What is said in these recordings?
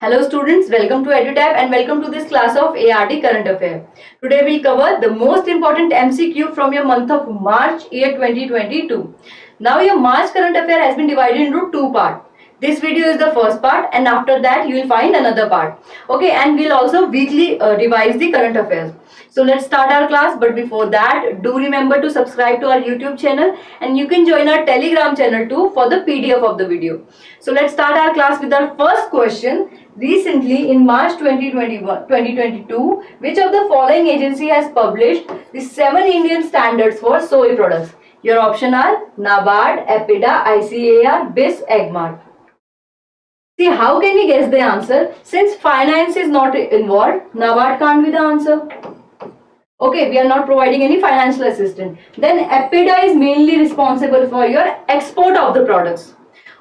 Hello students, welcome to EduTap and welcome to this class of ARD Current Affair. Today we'll cover the most important MCQ from your month of March year 2022. Now your March Current Affair has been divided into two parts. This video is the first part and after that you will find another part. Okay, and we'll also weekly revise the current affairs. So let's start our class, but before that do remember to subscribe to our YouTube channel and you can join our Telegram channel too for the PDF of the video. So let's start our class with our first question. Recently, in March 2022, which of the following agency has published the 7 Indian standards for soy products? Your option are NABARD, EPIDA, ICAR, BIS, AGMARK. See, how can we guess the answer? Since finance is not involved, NABARD can't be the answer. Okay, we are not providing any financial assistance. Then EPIDA is mainly responsible for your export of the products.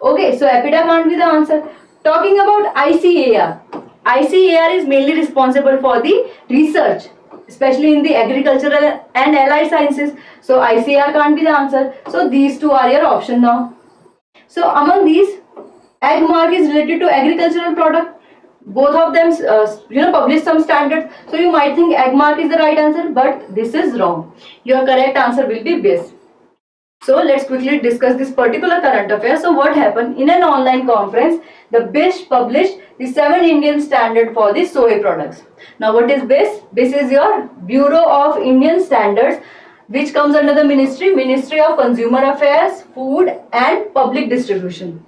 Okay, so EPIDA can't be the answer. Talking about ICAR. ICAR is mainly responsible for the research, especially in the agricultural and allied sciences. So ICAR can't be the answer. So these two are your option now. So among these, AGMARK is related to agricultural product. Both of them publish some standards. So you might think AGMARK is the right answer, but this is wrong. Your correct answer will be BIS. So let's quickly discuss this particular current affair. So what happened in an online conference? The BIS published the 7 Indian standard for the soy products. Now what is BIS? BIS is your Bureau of Indian Standards, which comes under the Ministry of Consumer Affairs, Food and Public Distribution.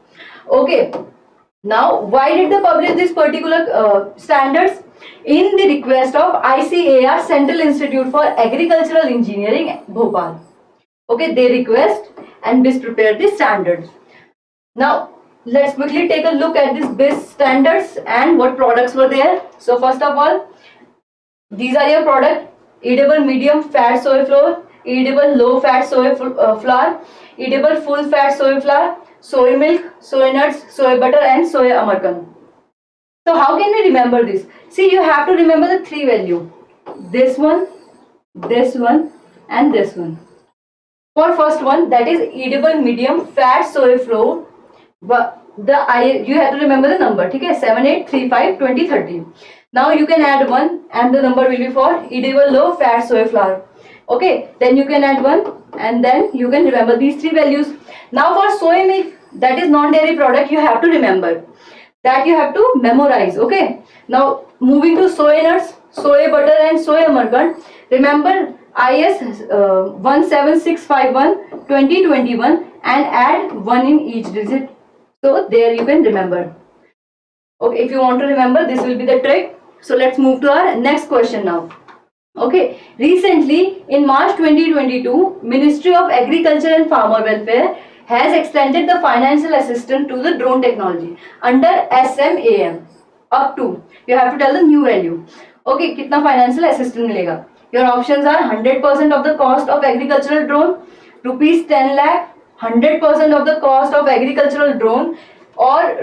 Okay. Now why did they publish this particular standards? In the request of ICAR, Central Institute for Agricultural Engineering, Bhopal. Okay, they request and BIS prepared the standards. Now let's quickly take a look at this BIS standards and what products were there. So first of all, these are your product: edible medium fat soy flour, edible low fat soy flour, edible full fat soy flour, soy milk, soy nuts, soy butter and soy amarkan. So how can we remember this? See, you have to remember the three value: this one and this one. For first one, that is edible medium fat soy flour, you have to remember the number, okay? 7, 8, 3, 5, 20, 30. Now you can add 1 and the number will be for edible low fat soy flour. Okay, then you can add 1 and then you can remember these three values. Now for soy milk, that is non-dairy product, you have to remember. That you have to memorize, okay? Now moving to soy nuts, soy butter and soy amarkan, remember IS 17651 2021 and add 1 in each digit. So there you can remember. Okay, if you want to remember, this will be the trick. So let's move to our next question now. Okay, recently in March 2022, Ministry of Agriculture and Farmer Welfare has extended the financial assistance to the drone technology under SMAM up to, you have to tell the new value. Okay, kitna financial assistance milega? Your options are 100% of the cost of agricultural drone, rupees 10 lakh, 100% of the cost of agricultural drone, or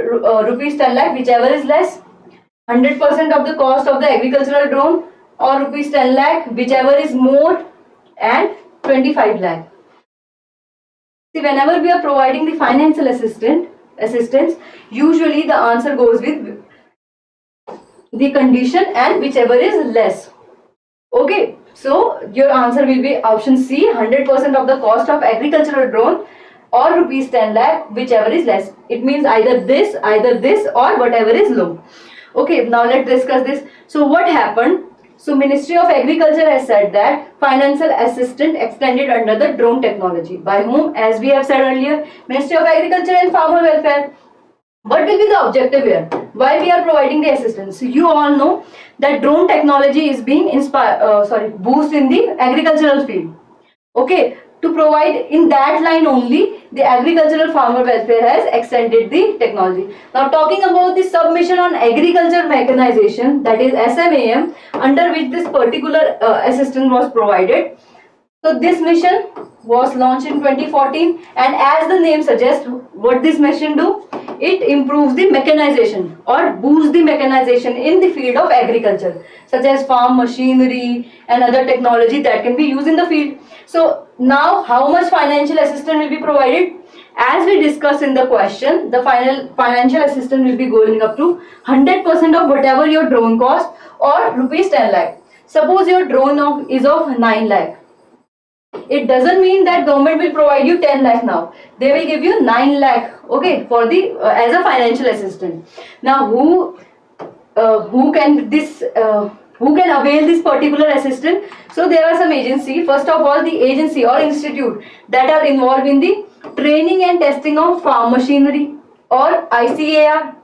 rupees 10 lakh, whichever is less, 100% of the cost of the agricultural drone, or rupees 10 lakh, whichever is more, and 25 lakh. See, whenever we are providing the financial assistance, usually the answer goes with the condition and whichever is less. Okay, so your answer will be option C, 100% of the cost of agricultural drone, or rupees 10 lakh, whichever is less. It means either this or whatever is low. Okay, now let's discuss this. So what happened? So Ministry of Agriculture has said that financial assistance extended under the drone technology. By whom? As we have said earlier, Ministry of Agriculture and Farmer Welfare. What will be the objective here? Why we are providing the assistance? You all know that drone technology is being boosted in the agricultural field. Okay, to provide in that line only, the Agricultural Farmer Welfare has extended the technology. Now talking about the submission on agriculture mechanization, that is SMAM, under which this particular assistance was provided. So this mission was launched in 2014 and as the name suggests, what this mission do? It improves the mechanization or boosts the mechanization in the field of agriculture, such as farm machinery and other technology that can be used in the field. So now how much financial assistance will be provided? As we discussed in the question, the final financial assistance will be going up to 100% of whatever your drone cost or rupees 10 lakh. Suppose your drone is of 9 lakh. It doesn't mean that government will provide you 10 lakh now. They will give you 9 lakh, okay, for the as a financial assistance. Now, who can avail this particular assistance? So there are some agency. First of all, the agency or institute that are involved in the training and testing of farm machinery, or ICAR,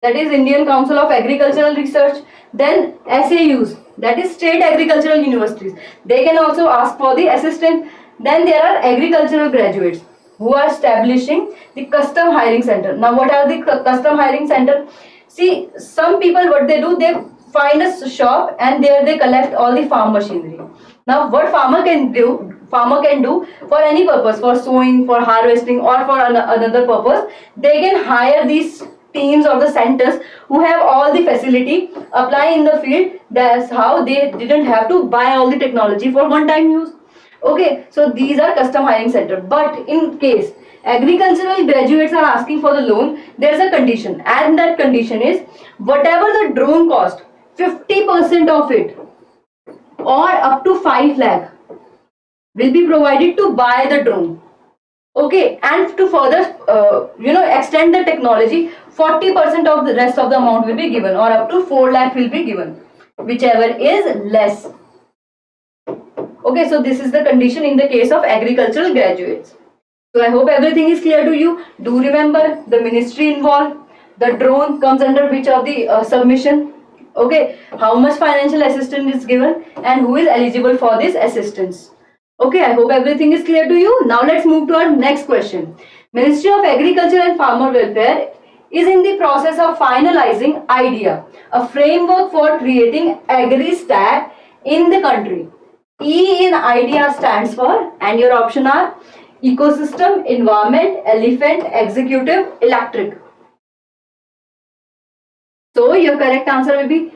that is Indian Council of Agricultural Research. Then SAUs, that is State Agricultural Universities. They can also ask for the assistance. Then there are agricultural graduates who are establishing the custom hiring center. Now, what are the custom hiring center? See, some people, what they do, they find a shop and there they collect all the farm machinery. Now, what farmer can do for any purpose, for sowing, for harvesting, or for another purpose, they can hire these teams or the centers who have all the facility, apply in the field. That's how they didn't have to buy all the technology for one time use. Okay, so these are custom hiring center. But in case agricultural graduates are asking for the loan, there is a condition, and that condition is whatever the drone cost, 50% of it or up to 5 lakh will be provided to buy the drone. Okay, and to further extend the technology, 40% of the rest of the amount will be given, or up to 4 lakh will be given, whichever is less. Okay, so this is the condition in the case of agricultural graduates. So I hope everything is clear to you. Do remember the ministry involved, the drone comes under which of the submission. Okay, how much financial assistance is given and who is eligible for this assistance. Okay, I hope everything is clear to you. Now let's move to our next question. Ministry of Agriculture and Farmer Welfare is in the process of finalizing IDEA, a framework for creating agri-stack in the country. E in IDEA stands for, and your option are ecosystem, environment, elephant, executive, electric. So your correct answer will be,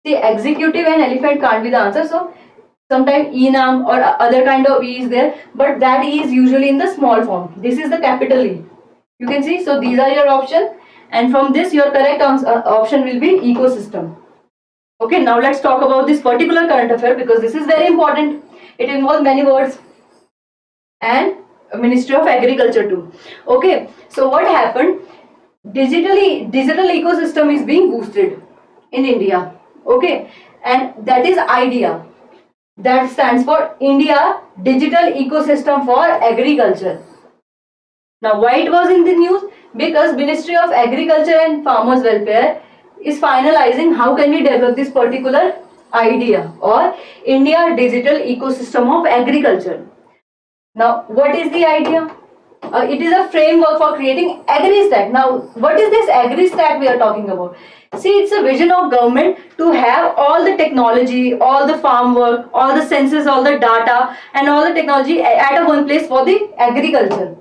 the executive and elephant can't be the answer. So sometimes enam or other kind of E is there, but that E is usually in the small form. This is the capital E. You can see. So these are your options, and from this your correct option will be ecosystem. Okay, now let's talk about this particular current affair, because this is very important. It involves many words and Ministry of Agriculture too. Okay, so what happened? Digital ecosystem is being boosted in India. Okay, and that is IDEA. That stands for India Digital Ecosystem for Agriculture. Now, why it was in the news? Because Ministry of Agriculture and Farmers Welfare is finalizing how can we develop this particular IDEA, or India Digital Ecosystem of Agriculture. Now, what is the idea? It is a framework for creating agri-stack. Now, what is this agri-stack we are talking about? See, it's a vision of government to have all the technology, all the farm work, all the senses, all the data, and all the technology at a one place for the agriculture.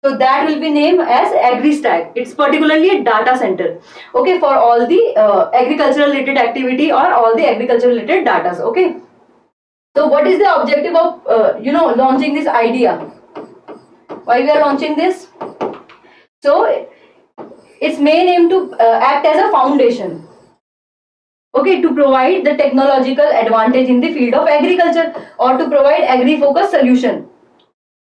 So that will be named as agri-stack. It's particularly a data center. Okay, for all the agricultural related activity or all the agricultural related data. Okay. So what is the objective of launching this idea? Why we are launching this? So its main aim to act as a foundation, okay, to provide the technological advantage in the field of agriculture, or to provide agri-focused solution.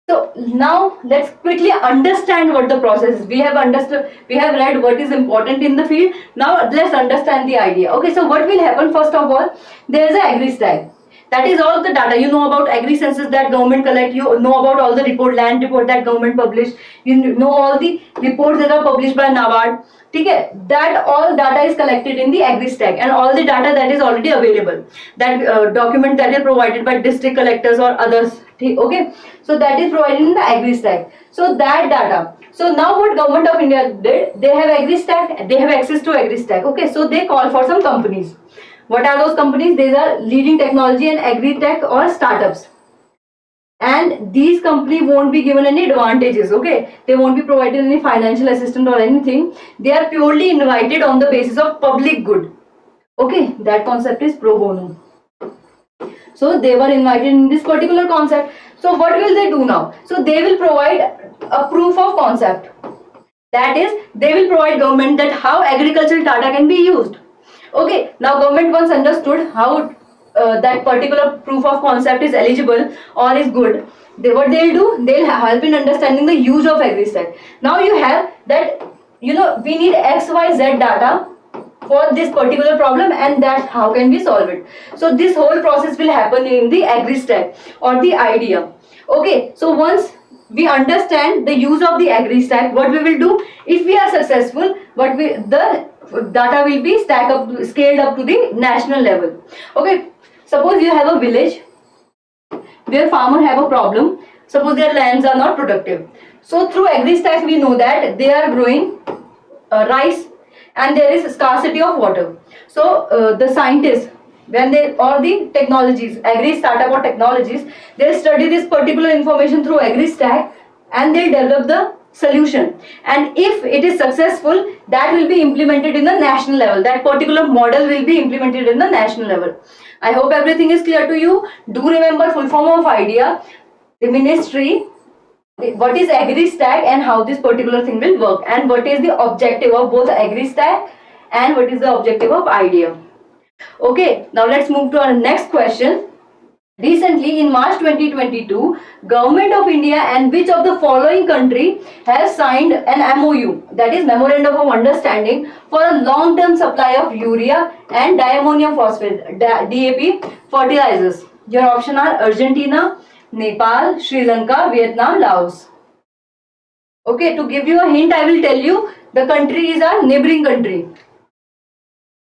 So now let's quickly understand what the process is. We have read what is important in the field. Now let's understand the idea. Okay, so what will happen? First of all, there is an agri-stack. That is all the data. You know about agri census that government collect. You know about all the land report that government publish. You know all the reports that are published by NABARD. Okay, that all data is collected in the agri-stack, and all the data that is already available. That document that is provided by district collectors or others. Okay, so that is provided in the agri-stack. So that data. So now what government of India did? They have agri-stack. They have access to agri-stack. Okay, so they call for some companies. What are those companies? These are leading technology and agri-tech or startups. And these companies won't be given any advantages, okay? They won't be provided any financial assistance or anything. They are purely invited on the basis of public good. Okay, that concept is pro bono. So they were invited in this particular concept. So what will they do now? So they will provide a proof of concept. That is, they will provide government that how agricultural data can be used. Okay, now government once understood how that particular proof of concept is eligible or is good. What they'll do, they'll help in understanding the use of AgriStack. Now you have that, we need XYZ data for this particular problem, and that's how can we solve it. So this whole process will happen in the AgriStack or the idea. Okay, so once we understand the use of the AgriStack, what we will do, if we are successful, the data will be scaled up to the national level. Okay, suppose you have a village where farmer have a problem. Suppose their lands are not productive. So through AgriStack we know that they are growing rice and there is scarcity of water. So the scientists, when they, or the technologies, agri startup or technologies, they'll study this particular information through AgriStack and they'll develop the solution. And if it is successful, that will be implemented in the national level. That particular model will be implemented in the national level. I hope everything is clear to you. Do remember full form of idea, the ministry, what is AgriStack and how this particular thing will work, and what is the objective of both AgriStack and what is the objective of idea. Okay, now let's move to our next question. Recently in March 2022, Government of India and which of the following country has signed an MOU, that is Memorandum of Understanding, for a long-term supply of urea and diammonium phosphate DAP fertilizers. Your option are Argentina, Nepal, Sri Lanka, Vietnam, Laos. Okay, to give you a hint, I will tell you the country is a neighboring country.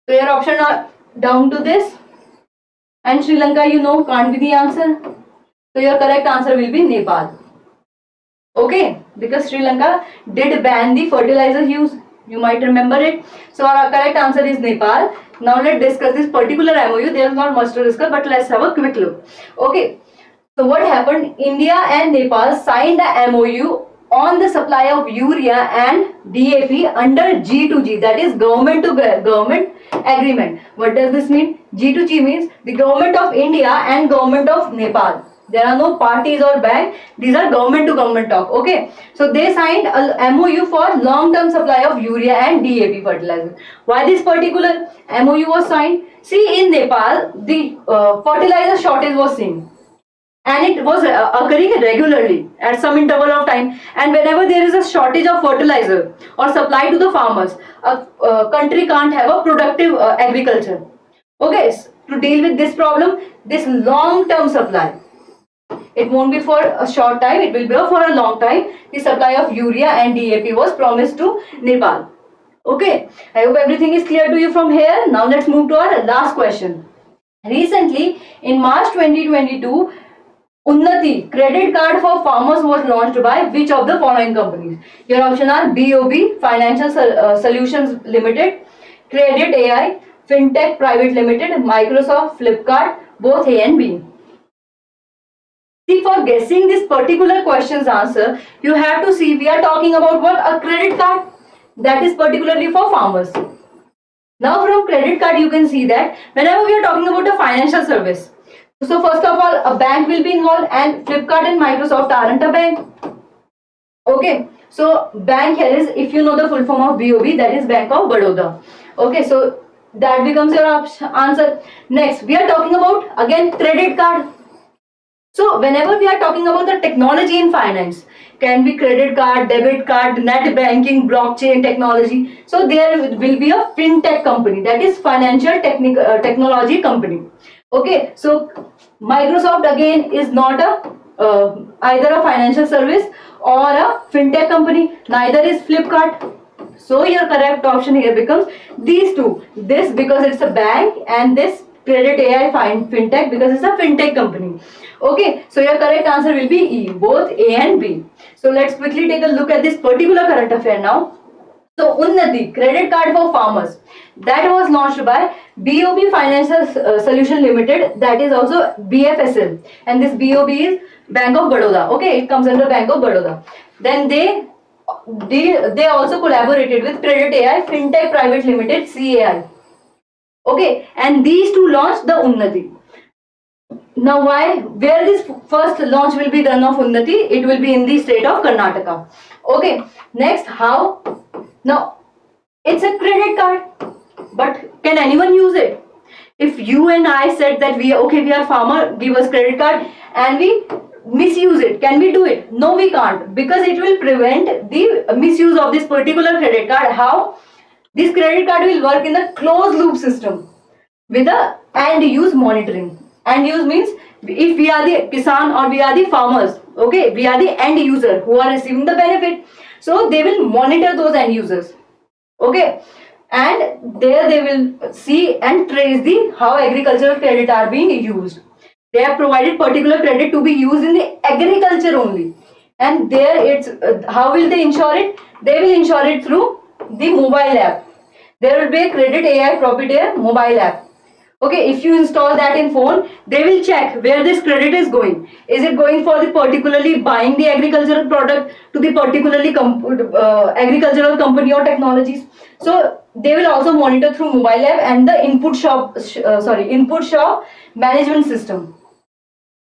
So your option are down to this. And Sri Lanka, can't be the answer. So your correct answer will be Nepal. Okay, because Sri Lanka did ban the fertilizer use. You might remember it. So our correct answer is Nepal. Now let's discuss this particular MOU. There is not much to discuss, but let's have a quick look. Okay, so what happened? India and Nepal signed a MOU on the supply of urea and DAP under G2G, that is government to government agreement. What does this mean? G2G means the government of India and government of Nepal. There are no parties or bank. These are government to government talk. Okay, so they signed a MOU for long term supply of urea and DAP fertilizer. Why this particular MOU was signed? See, in Nepal the fertilizer shortage was seen, and it was occurring regularly at some interval of time. And whenever there is a shortage of fertilizer or supply to the farmers, a country can't have a productive agriculture. Okay, so to deal with this problem, this long-term supply, it won't be for a short time, it will be for a long time. The supply of urea and DAP was promised to Nepal. Okay, I hope everything is clear to you from here. Now let's move to our last question. Recently, in March 2022, Unnati credit card for farmers was launched by which of the following companies? Your option are BOB Financial Solutions Limited, Credit AI, Fintech Private Limited, Microsoft, Flipkart, both A and B. See, for guessing this particular question's answer, you have to see we are talking about what? A credit card, that is particularly for farmers. Now from credit card you can see that whenever we are talking about a financial service, so first of all, a bank will be involved, and Flipkart and Microsoft aren't a bank. Okay, so bank here is, if you know the full form of BOB, that is Bank of Baroda. Okay, so that becomes your answer. Next, we are talking about again credit card. So whenever we are talking about the technology in finance, can be credit card, debit card, net banking, blockchain technology. So there will be a fintech company, that is financial technology company. Okay, so Microsoft again is not a either a financial service or a fintech company, neither is Flipkart. So your correct option here becomes these two. This because it's a bank, and this Credit AI fintech because it's a fintech company. Okay, so your correct answer will be E, both A and B. So let's quickly take a look at this particular current affair now. So Unnati credit card for farmers, that was launched by BOB Financial Solution Limited, that is also BFSL, and this BOB is Bank of Baroda. Okay, it comes under Bank of Baroda. Then they also collaborated with Credit AI Fintech Private Limited, CAI. Okay, and these two launched the Unnati. Now, where this first launch will be done of Unnati? It will be in the state of Karnataka. Okay. Next, how? Now, it's a credit card, but can anyone use it? If you and I said that we are farmer, give us credit card, and we misuse it, can we do it? No, we can't, because it will prevent the misuse of this particular credit card. How? This credit card will work in a closed loop system with a end use monitoring. End use means if we are the kisan or we are the farmers, okay, we are the end user who are receiving the benefit, so they will monitor those end users, okay, and there they will see and trace the how agricultural credit are being used. They have provided particular credit to be used in the agriculture only, and there it's how will they ensure it? They will ensure it through the mobile app. There will be a credit AI Property mobile app. Okay, if you install that in phone, they will check where this credit is going. Is it going for the particularly buying the agricultural product to the particularly agricultural company or technologies? So they will also monitor through mobile app and the input shop management system.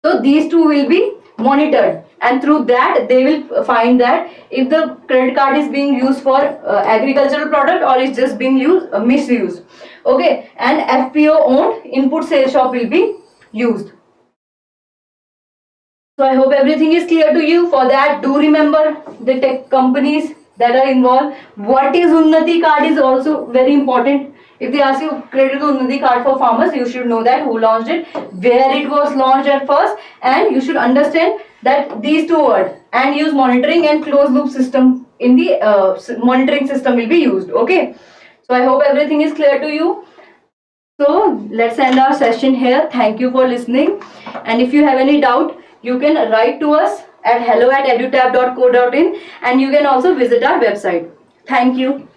So these two will be monitored, and through that they will find that if the credit card is being used for agricultural product or is just being used misused. Okay, and FPO owned input sales shop will be used. So I hope everything is clear to you. For that, do remember the tech companies that are involved. What is Unnati card is also very important. If they ask you credit Unnati card for farmers, you should know that who launched it, where it was launched at first, and you should understand that these two words, and use monitoring and closed loop system in the monitoring system will be used. Okay. So I hope everything is clear to you. So let's end our session here. Thank you for listening. And if you have any doubt, you can write to us at hello@edutab.co.in, and you can also visit our website. Thank you.